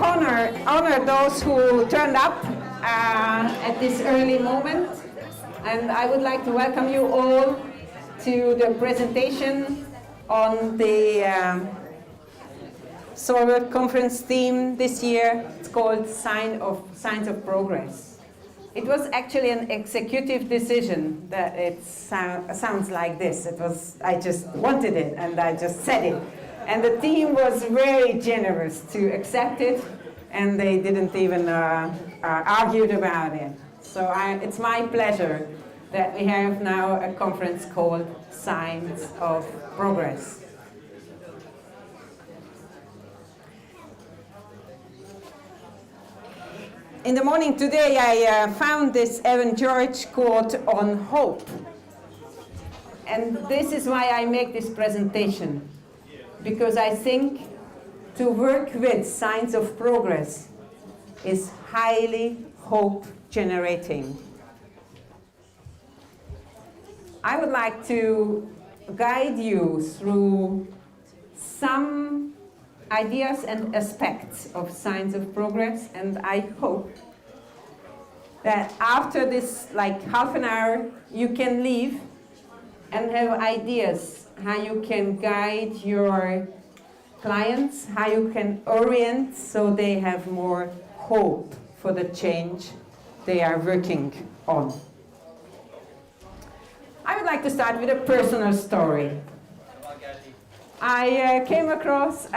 honor those who turned up at this early moment. And I would like to welcome you all to the presentation on the SOLWorld conference theme this year. It's called Signs of Progress. It was actually an executive decision that it sounds like this. I just wanted it and I just said it. And the team was very generous to accept it, and they didn't even argue about it. So it's my pleasure that we have now a conference called Signs of Progress. In the morning today, I found this Evan George quote on hope. And this is why I make this presentation. Because I think to work with signs of progress is highly hope-generating. I would like to guide you through some ideas and aspects of signs of progress, and I hope that after this half an hour you can leave and have ideas how you can guide your clients, how you can orient so they have more hope for the change they are working on. I would like to start with a personal story. I came across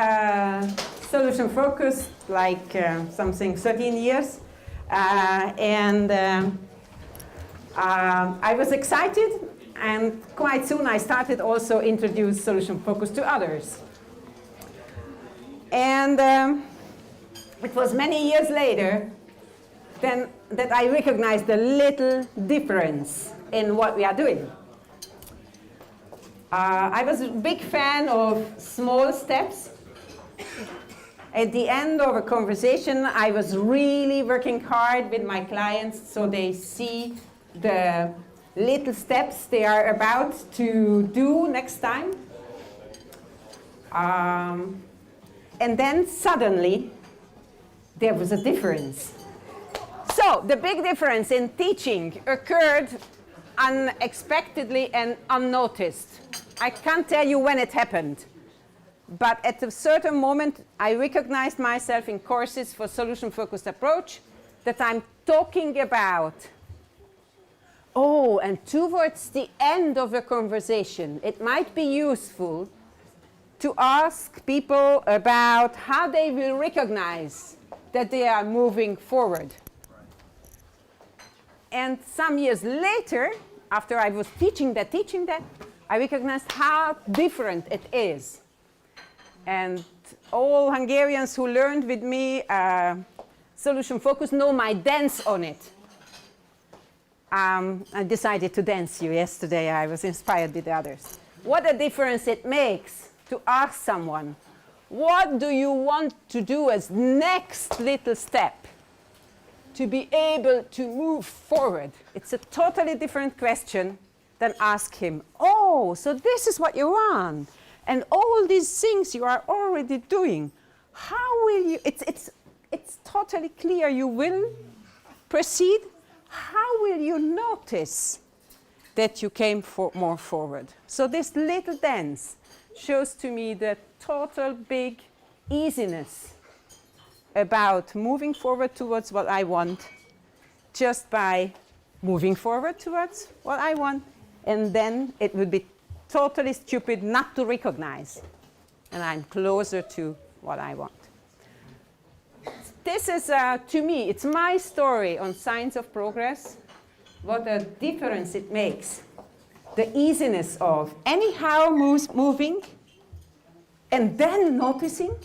solution focus something 13 years, and I was excited. And quite soon I started also introduce solution focus to others. And it was many years later then that I recognized a little difference in what we are doing. I was a big fan of small steps. At the end of a conversation, I was really working hard with my clients so they see the little steps they are about to do next time. And then suddenly, there was a difference. So the big difference in teaching occurred unexpectedly and unnoticed. I can't tell you when it happened. But at a certain moment, I recognized myself in courses for solution-focused approach that I'm talking about. Oh, and towards the end of a conversation, it might be useful to ask people about how they will recognize that they are moving forward. And some years later, after I was teaching that, I recognized how different it is. And all Hungarians who learned with me solution focus know my dance on it. I decided to dance you yesterday. I was inspired with the others. What a difference it makes to ask someone, what do you want to do as next little step to be able to move forward? It's a totally different question than ask him, oh, so this is what you want, and all these things you are already doing. How will you, it's totally clear you will proceed. How will you notice that you came more forward? So this little dance shows to me the total big easiness about moving forward towards what I want just by moving forward towards what I want, and then it would be totally stupid not to recognize, and I'm closer to what I want. This is, to me, it's my story on signs of progress, what a difference it makes. The easiness of anyhow moving and then noticing,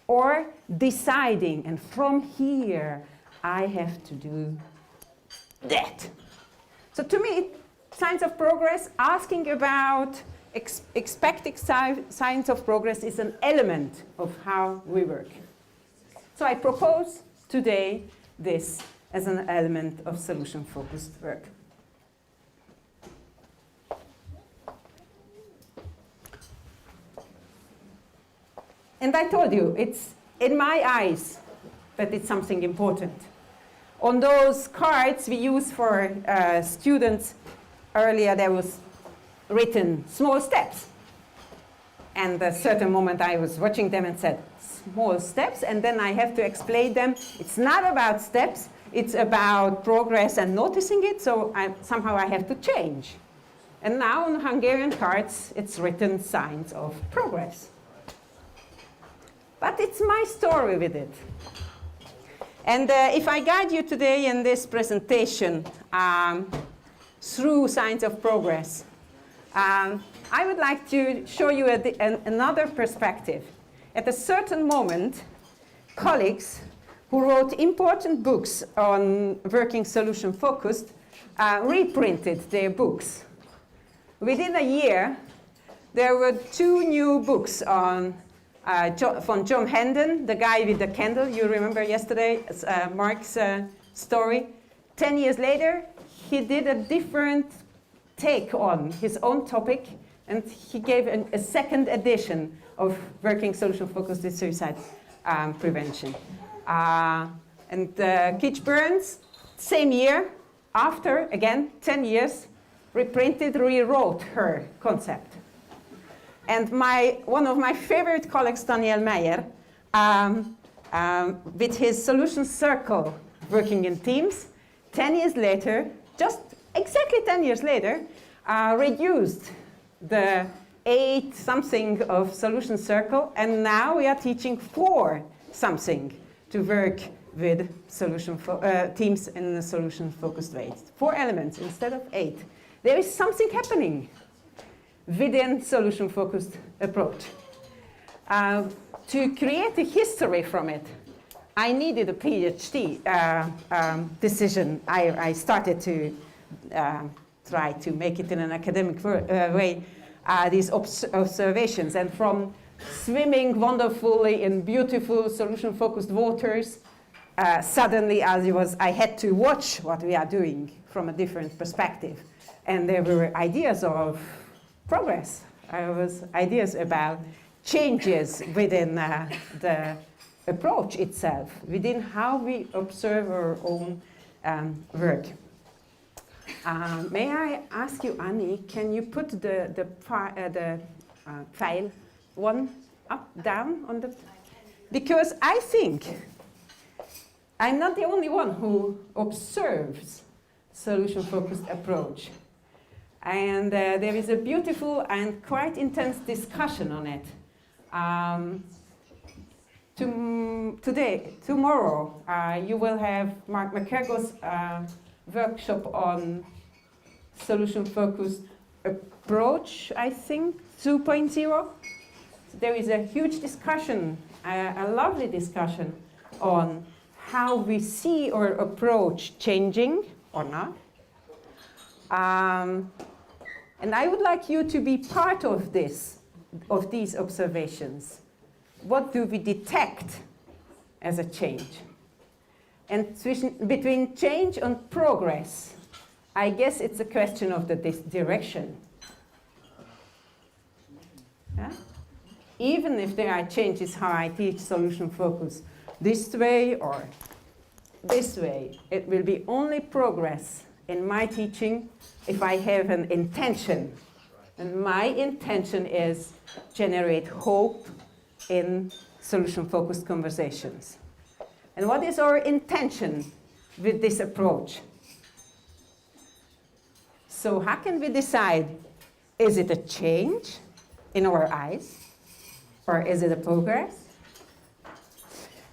or deciding, and from here I have to do that. So to me, signs of progress, asking about expected signs of progress is an element of how we work. So I propose today this as an element of solution-focused work. And I told you, it's in my eyes, but it's something important. On those cards we use for students, earlier there was written small steps. And at a certain moment I was watching them and said, small steps, and then I have to explain them. It's not about steps, it's about progress and noticing it, so somehow I have to change. And now on Hungarian cards, it's written signs of progress. But it's my story with it. And if I guide you today in this presentation through signs of progress, I would like to show you another perspective. At a certain moment, colleagues who wrote important books on working solution focused reprinted their books. Within a year, there were 2 new books on from John Hendon, the guy with the candle. You remember yesterday Mark's story. 10 years later, he did a different take on his own topic, and he gave a second edition of working solution focused with suicide prevention. And Kitch Burns, same year, after, again, 10 years, reprinted, rewrote her concept. And one of my favorite colleagues, Daniel Meyer, with his solution circle working in teams, 10 years later, just exactly 10 years later, reduced the 8 something of solution circle, and now we are teaching 4 something to work with teams in a solution-focused way. 4 elements instead of 8. There is something happening within solution-focused approach. To create a history from it, I needed a PhD decision. I started to try to make it in an academic way, these observations. And from swimming wonderfully in beautiful solution-focused waters, suddenly I had to watch what we are doing from a different perspective. And there were ideas of progress. There was ideas about changes within the approach itself, within how we observe our own work. May I ask you, Annie, can you put the file one up, down on the... Because I think I'm not the only one who observes solution-focused approach. And there is a beautiful and quite intense discussion on it. Tomorrow, you will have Mark McGregor's workshop on solution-focused approach, I think, 2.0. So there is a huge discussion, a lovely discussion on how we see our approach changing or not. And I would like you to be part of these observations. What do we detect as a change? And between change and progress, I guess it's a question of the direction. Yeah? Even if there are changes how I teach solution focus this way or this way, it will be only progress in my teaching if I have an intention. And my intention is generate hope in solution-focused conversations. And what is our intention with this approach? So how can we decide, is it a change in our eyes, or is it a progress?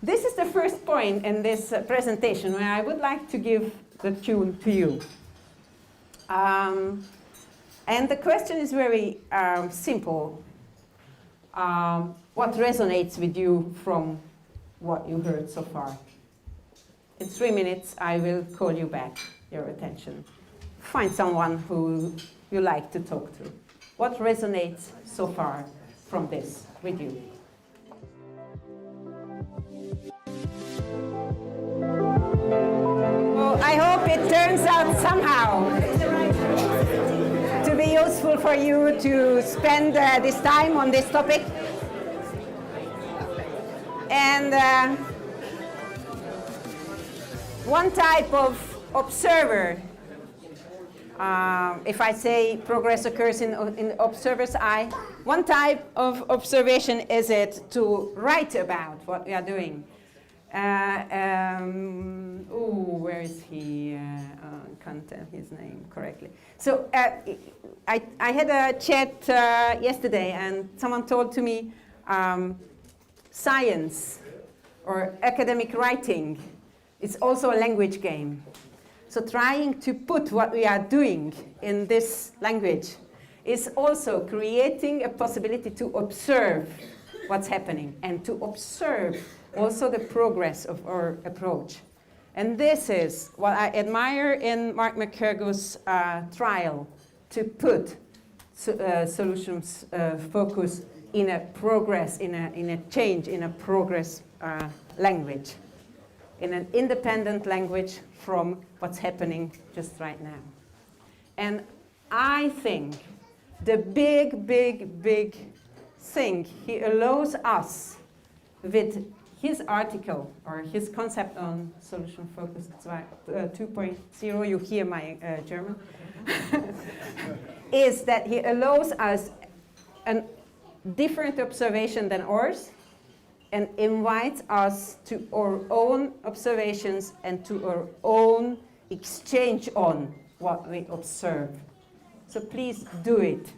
This is the first point in this presentation where I would like to give the tune to you. And the question is very simple. What resonates with you from what you heard so far? In 3 minutes, I will call you back, your attention. Find someone who you like to talk to. What resonates so far from this with you? Well, I hope it turns out somehow to be useful for you to spend this time on this topic. And one type of observer, if I say progress occurs in the observer's eye, one type of observation is it to write about what we are doing. Where is he? I can't tell his name correctly. So I had a chat yesterday, and someone told to me science or academic writing is also a language game. So trying to put what we are doing in this language is also creating a possibility to observe what's happening and to observe also the progress of our approach. And this is what I admire in Mark McCurgo's trial, to put solutions focus in a progress, in a change, in a progress language, in an independent language from what's happening just right now. And I think the big thing he allows us with his article or his concept on solution focused 2.0, you hear my German, is that he allows us a different observation than ours and invites us to our own observations and to our own exchange on what we observe. So please do it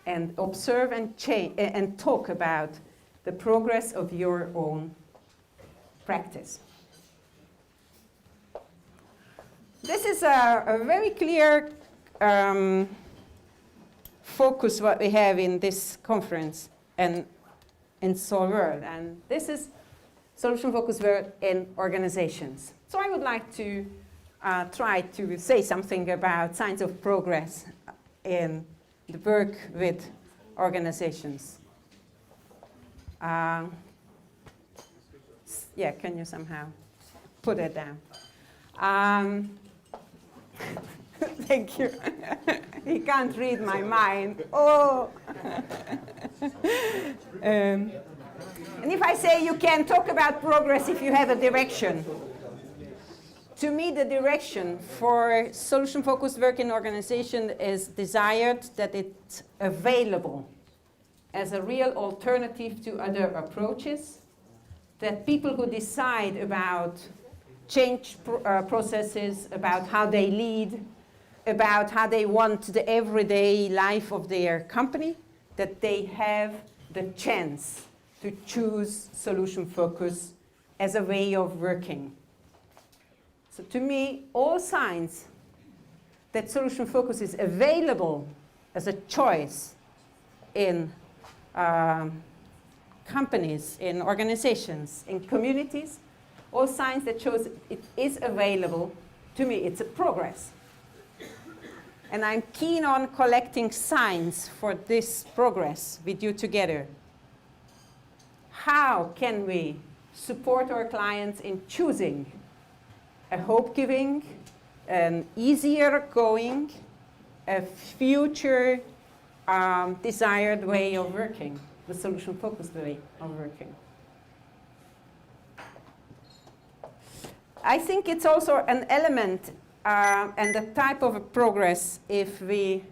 and observe and change and talk about the progress of your own practice. This is a very clear focus what we have in this conference and in SOLWorld, and this is solution focused work in organizations. So I would like to try to say something about signs of progress in the work with organizations. Yeah, can you somehow put it down? Thank you. He can't read my mind. Oh. And if I say you can talk about progress if you have a direction, to me the direction for solution-focused work in organization is desired that it's available as a real alternative to other approaches, that people who decide about change processes, about how they lead, about how they want the everyday life of their company, that they have the chance to choose solution focus as a way of working. So to me, all signs that solution focus is available as a choice in companies, in organizations, in communities, all signs that shows it is available, to me it's a progress. And I'm keen on collecting signs for this progress with you together. How can we support our clients in choosing a hope-giving, an easier going, a future desired way of working, the solution-focused way of working? I think it's also an element and a type of a progress if we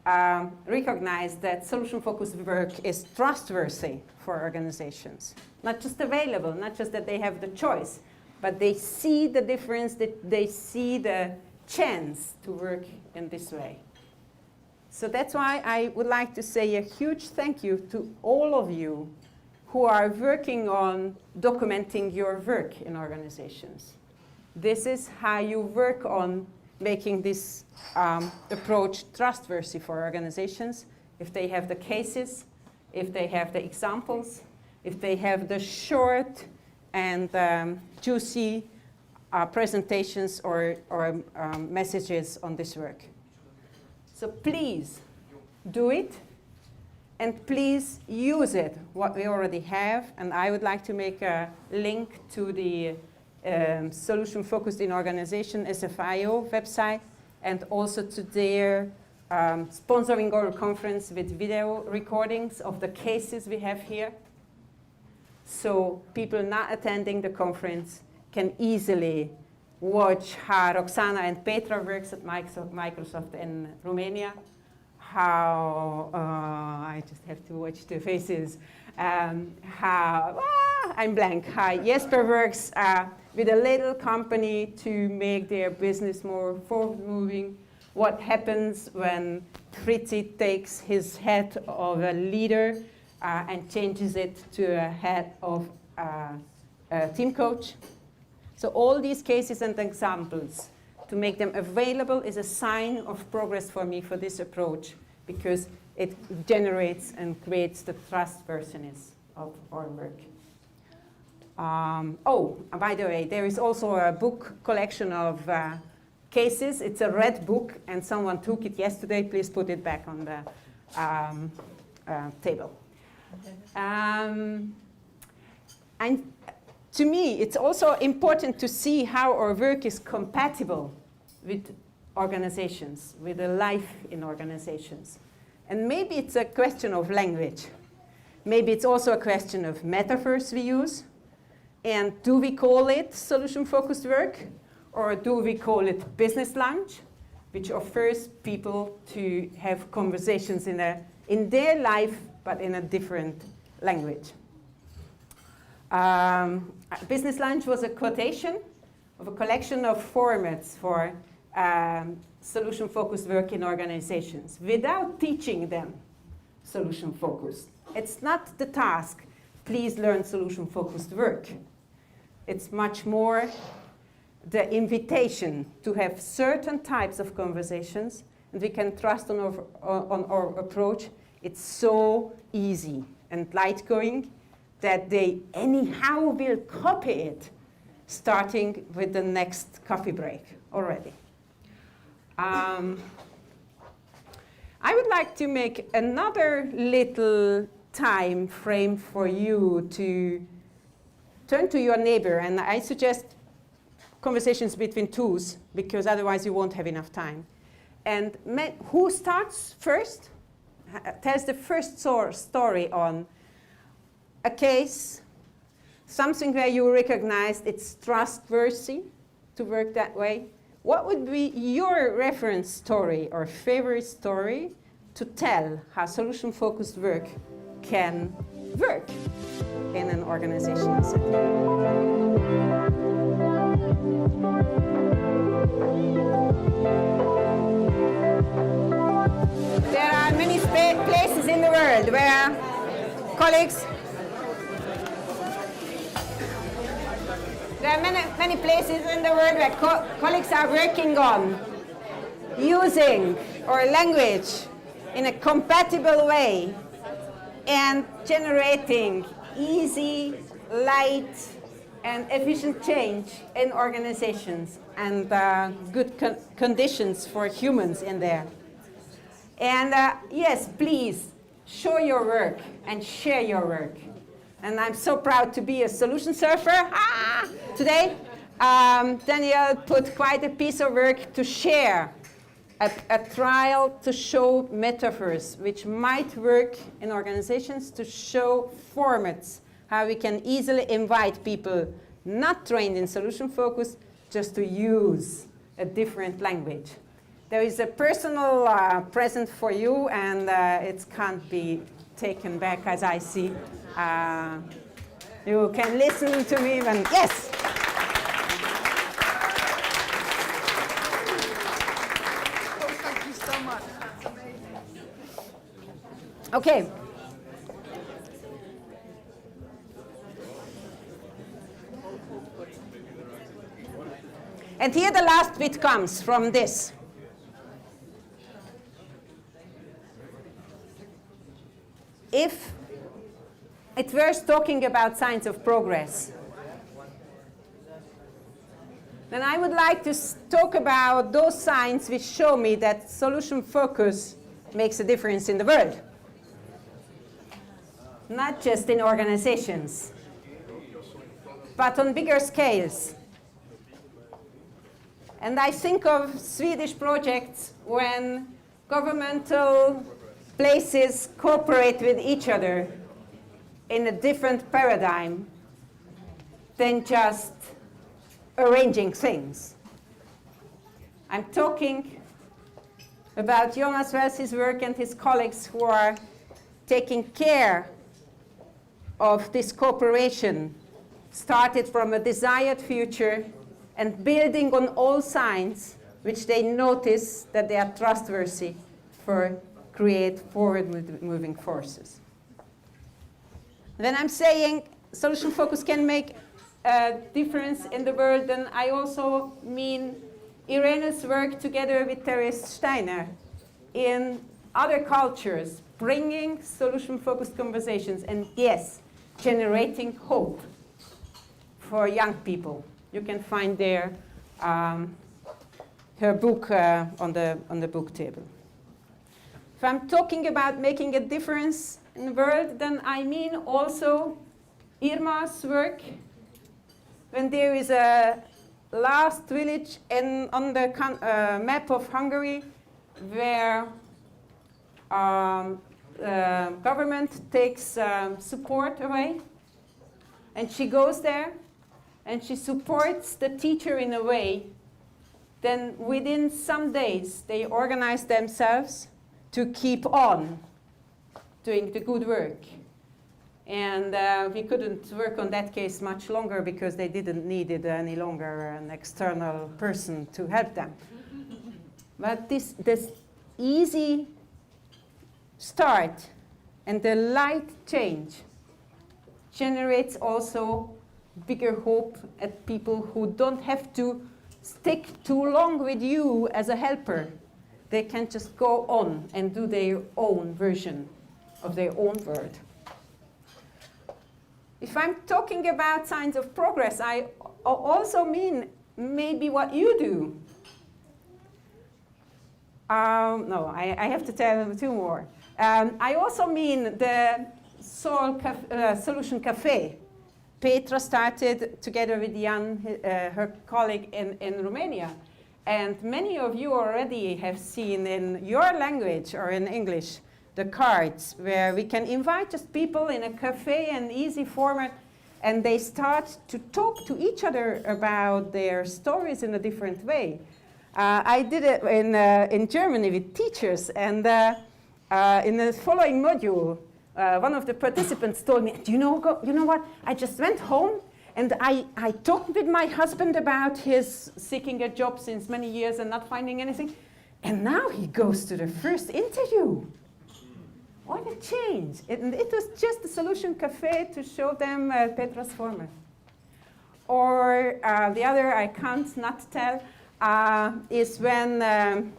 recognize that solution-focused work is trustworthy for organizations. Not just available, not just that they have the choice, but they see the difference, that they see the chance to work in this way. So that's why I would like to say a huge thank you to all of you who are working on documenting your work in organizations. This is how you work on making this approach trustworthy for organizations. If they have the cases, if they have the examples, if they have the short and juicy presentations or messages on this work. So please do it, and please use it, what we already have. And I would like to make a link to the Solution Focused in Organization SFIO website, and also to their sponsoring our conference with video recordings of the cases we have here. so people not attending the conference can easily watch how Roxana and Petra works at Microsoft in Romania, how, I just have to watch the faces, how, I'm blank, how Jesper works with a little company to make their business more forward-moving, what happens when Fritzi takes his hat of a leader and changes it to a hat of a team coach. So all these cases and examples, to make them available is a sign of progress for me for this approach, because it generates and creates the trustworthiness of our work. Oh, by the way, there is also a book collection of cases. It's a red book, and someone took it yesterday. Please put it back on the table. And to me, it's also important to see how our work is compatible with organizations, with the life in organizations. And maybe it's a question of language. Maybe it's also a question of metaphors we use. And do we call it solution-focused work? Or do we call it business lunch, which offers people to have conversations in their life, but in a different language? Business lunch was a quotation of a collection of formats for solution-focused work in organizations without teaching them solution-focused. It's not the task, please learn solution-focused work. It's much more the invitation to have certain types of conversations, and we can trust on our approach. It's so easy and light-going that they anyhow will copy it, starting with the next coffee break already. I would like to make another little time frame for you to turn to your neighbor, and I suggest conversations between twos, because otherwise you won't have enough time. And who starts first? Tells the first story on a case, something where you recognize it's trustworthy to work that way. What would be your reference story or favorite story to tell how solution-focused work can work in an organizational setting? There are many places in the world where colleagues, there are many places in the world where colleagues are working on using our language in a compatible way and generating easy, light, and efficient change in organizations and good conditions for humans in there. And yes, please show your work and share your work. And I'm so proud to be a solution surfer today. Daniel put quite a piece of work to share, a trial to show metaphors which might work in organizations, to show formats, how we can easily invite people not trained in solution focus just to use a different language. There is a personal present for you, and it can't be taken back, as I see. You can listen to me when, yes! Oh, thank you so much. That's amazing. Okay. And here the last bit comes from this. If it were talking about signs of progress, then I would like to talk about those signs which show me that solution focus makes a difference in the world. Not just in organizations, but on bigger scales. And I think of Swedish projects when governmental places cooperate with each other in a different paradigm than just arranging things. I'm talking about Jonas Wels's work and his colleagues who are taking care of this cooperation, started from a desired future and building on all signs which they notice that they are trustworthy for create forward-moving forces. When I'm saying solution focus can make a difference in the world, then I also mean Irene's work together with Therese Steiner in other cultures, bringing solution-focused conversations and, yes, generating hope for young people. You can find there her book on the book table. If I'm talking about making a difference in the world, then I mean also Irma's work. When there is a last village on the map of Hungary where government takes support away, and she goes there and she supports the teacher in a way, then within some days they organize themselves to keep on doing the good work. And we couldn't work on that case much longer because they didn't need it any longer, an external person to help them. But this easy start and the light change generates also bigger hope at people who don't have to stick too long with you as a helper. They can just go on and do their own version of their own world. If I'm talking about signs of progress, I also mean maybe what you do. No, I have to tell two more. I also mean the Solution Cafe. Petra started together with Jan, her colleague in Romania. And many of you already have seen in your language or in English the cards where we can invite just people in a cafe in easy format, and they start to talk to each other about their stories in a different way. I did it in Germany with teachers, and in the following module, one of the participants told me, you know what, I just went home and I talked with my husband about his seeking a job since many years and not finding anything, and now he goes to the first interview. What a change. It was just a Solution Cafe to show them Petra's format. Or the other I can't not tell is when an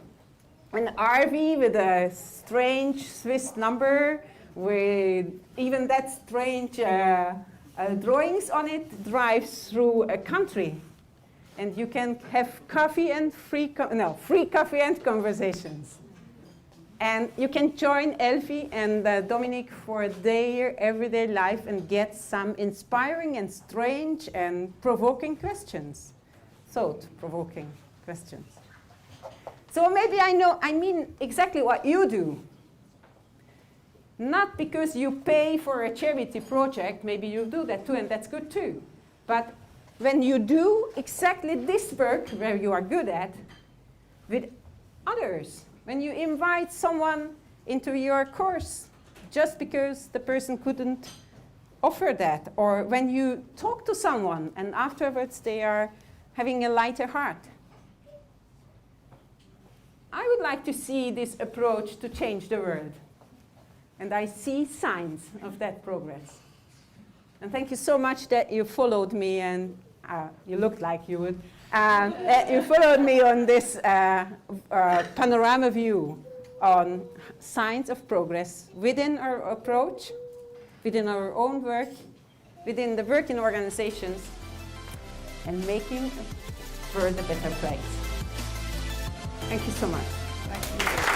RV with a strange Swiss number with even that strange drawings on it drives through a country. And you can have coffee and free coffee and conversations. And you can join Elfie and Dominique for their everyday life and get some inspiring and strange and provoking questions. Thought-provoking questions. So maybe I mean exactly what you do. Not because you pay for a charity project, maybe you do that too, and that's good too. But when you do exactly this work where you are good at with others, when you invite someone into your course just because the person couldn't offer that, or when you talk to someone and afterwards they are having a lighter heart. I would like to see this approach to change the world. And I see signs of that progress. And thank you so much that you followed me, and you looked like you would. You followed me on this panorama view on signs of progress within our approach, within our own work, within the work in organizations, and making the world a better place. Thank you so much. Thank you.